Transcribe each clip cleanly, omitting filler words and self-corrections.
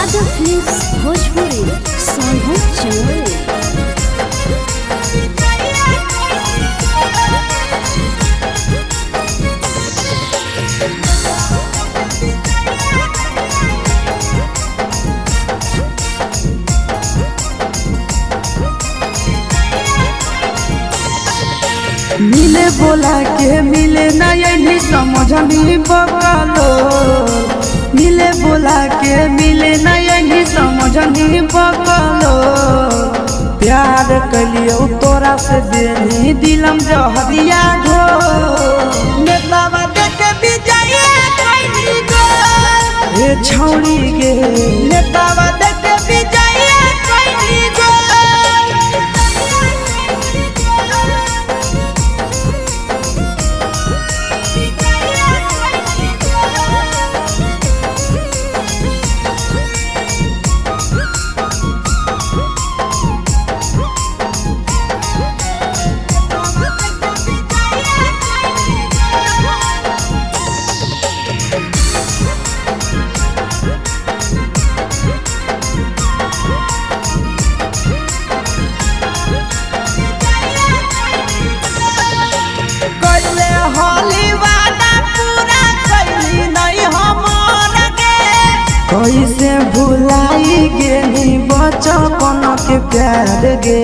Yadav films Bhojpuri Sonu Chandel. मिले बोला के मिले ना यही समझनी बकलो। मिले बोला के मिले ना यही समझनी बकलो। प्यार कलियो तोरा से देनी दिलम जहरिया ढो। नेतावा देख विजय कैली गो हे छौड़ी गे। नेतावा देख विजय कैली गो। कैसे भुलाई गेली बचपन के प्यार गे।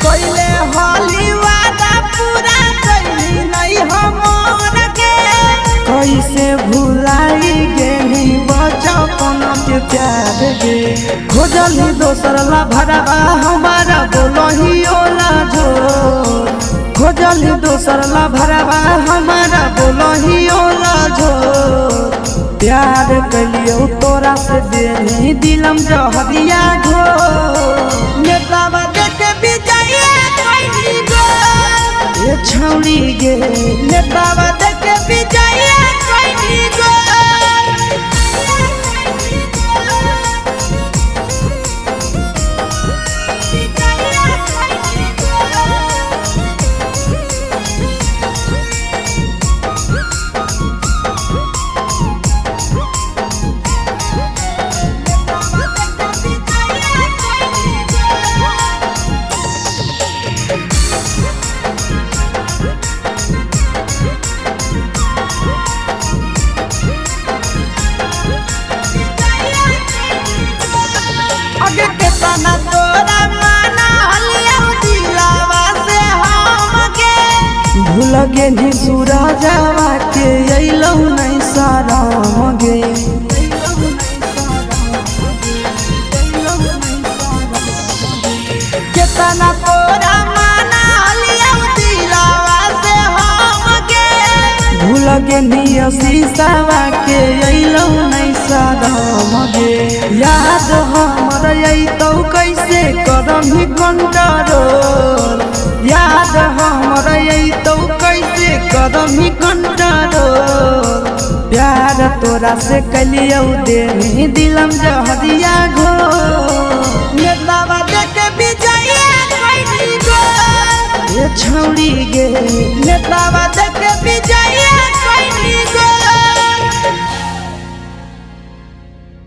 कैले होली वादा पूरा कैली नहीं हमर गे। कैसे भुलाई गेली बचपन के प्यार गे। खोजली दोसर ला भरवा हमारा बोलही ओला झोर। खोजली दोसर ला भरवा हमारा बोलही ओला झोर। प्यार कलियो तोरा से देनी दिलम जहरिया ढो। नेतावा देख विजय कैली गो ये छौड़ी गे। नेतावा देख विजय कैली गो। भूल गेली सूरजवा के अइलौ नहीं शरम गे। केतना तोरा माना लियौ दिलवा से हम गे। भूल गेली शीशवा के अइलौ नहीं शरम गे। याद हमर अइतौ कैसे करमही कंट्रोल। याद हमर अइतौ कैसे करमही कंट्रोल। प्यार तोरा से कलियो देनी दिलम जहरिया घो। नेतावा देख विजय कैली गो ये छौड़ी गे। नेतावा देख विजय